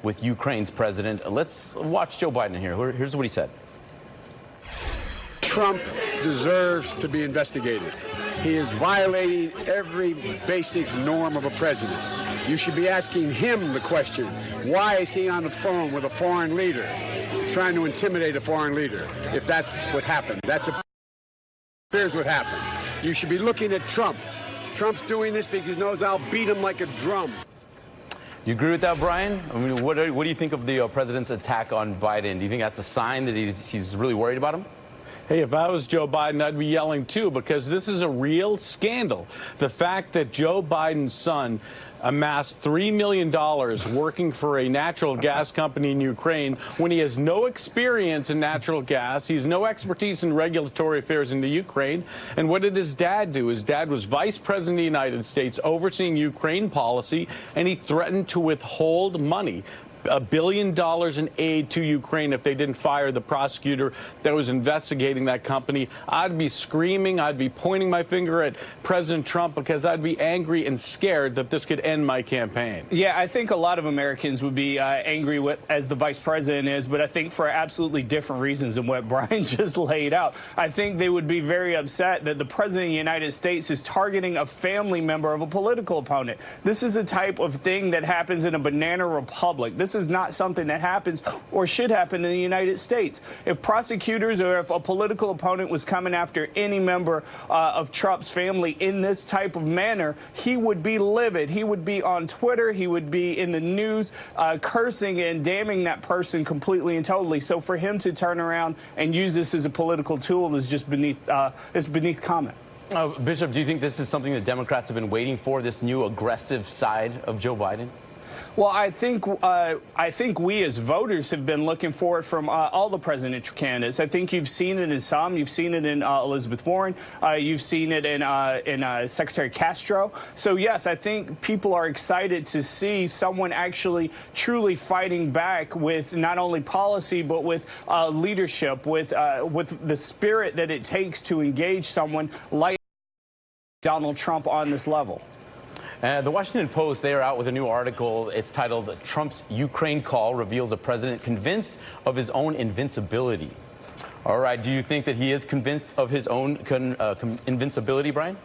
with Ukraine's president. Let's watch Joe Biden here. Here's what he said. Trump deserves to be investigated. He is violating every basic norm of a president. You should be asking him the question, why is he on the phone with a foreign leader, trying to intimidate a foreign leader, if that's what happened? Here's what happened. You should be looking at Trump. Trump's doing this because he knows I'll beat him like a drum. You agree with that, Brian? I mean, what do you think of the president's attack on Biden? Do you think that's a sign that he's really worried about him? Hey, if I was Joe Biden, I'd be yelling too, because this is a real scandal. The fact that Joe Biden's son amassed $3 million working for a natural gas company in Ukraine when he has no experience in natural gas. He's no expertise in regulatory affairs in the Ukraine. And what did his dad do? His dad was vice president of the United States overseeing Ukraine policy, and he threatened to withhold money. $1 billion in aid to Ukraine if they didn't fire the prosecutor that was investigating that company. I'd be screaming. I'd be pointing my finger at President Trump because I'd be angry and scared that this could end my campaign. Yeah, I think a lot of Americans would be angry as the vice president is, but I think for absolutely different reasons than what Brian just laid out. I think they would be very upset that the president of the United States is targeting a family member of a political opponent. This is a type of thing that happens in a banana republic. This is not something that happens or should happen in the United States. If prosecutors or if a political opponent was coming after any member of Trump's family in this type of manner, he would be livid. He would be on Twitter. He would be in the news cursing and damning that person completely and totally. So for him to turn around and use this as a political tool is just beneath comment. Bishop, do you think this is something that Democrats have been waiting for, this new aggressive side of Joe Biden? Well, I think we as voters have been looking for it from all the presidential candidates. I think you've seen it in some. You've seen it in Elizabeth Warren. You've seen it in Secretary Castro. So, yes, I think people are excited to see someone actually truly fighting back with not only policy but with leadership, with the spirit that it takes to engage someone like Donald Trump on this level. The Washington Post, they are out with a new article. It's titled, "Trump's Ukraine Call Reveals a President Convinced of His Own Invincibility." All right, do you think that he is convinced of his own invincibility, Brian?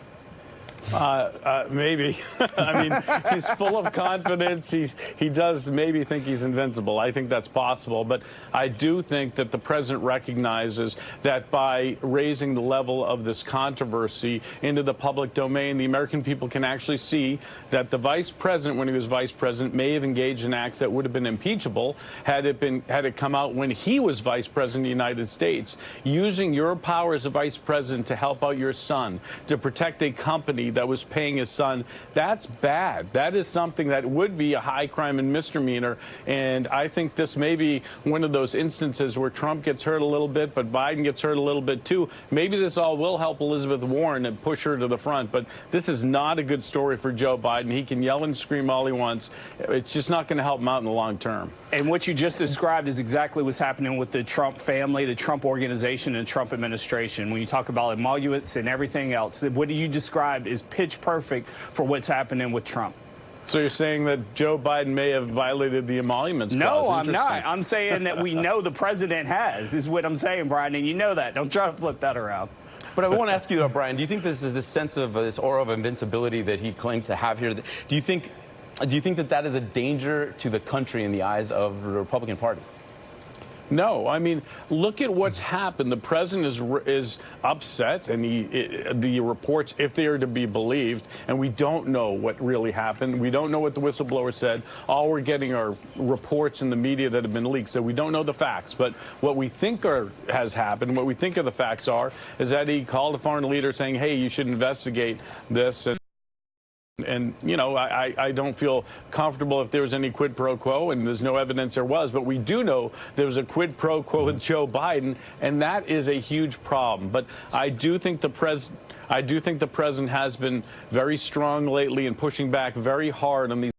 Maybe. I mean, he's full of confidence. He does maybe think he's invincible. I think that's possible. But I do think that the president recognizes that by raising the level of this controversy into the public domain, the American people can actually see that the vice president, when he was vice president, may have engaged in acts that would have been impeachable had it come out when he was vice president of the United States. Using your power as a vice president to help out your son, to protect a company that was paying his son, that's bad. That is something that would be a high crime and misdemeanor. And I think this may be one of those instances where Trump gets hurt a little bit, but Biden gets hurt a little bit too. Maybe this all will help Elizabeth Warren and push her to the front. But this is not a good story for Joe Biden. He can yell and scream all he wants. It's just not going to help him out in the long term. And what you just described is exactly what's happening with the Trump family, the Trump organization, and the Trump administration. When you talk about emoluments and everything else, what you described is pitch perfect for what's happening with Trump. So you're saying that Joe Biden may have violated the emoluments clause? No, I'm not. I'm saying that we know the president has, is what I'm saying, Brian, and you know that. Don't try to flip that around. But I want to ask you, though, Brian, do you think this is this sense of this aura of invincibility that he claims to have here? Do you think that is a danger to the country in the eyes of the Republican Party? No, I mean, look at what's happened. The president is upset, and the reports, if they are to be believed, and we don't know what really happened. We don't know what the whistleblower said. All we're getting are reports in the media that have been leaked, so we don't know the facts. But what we think has happened, what we think of the facts is that he called a foreign leader saying, hey, you should investigate this. And, you know, I don't feel comfortable if there was any quid pro quo, and there's no evidence there was. But we do know there was a quid pro quo with Joe Biden, and that is a huge problem. But I do think the president has been very strong lately and pushing back very hard on these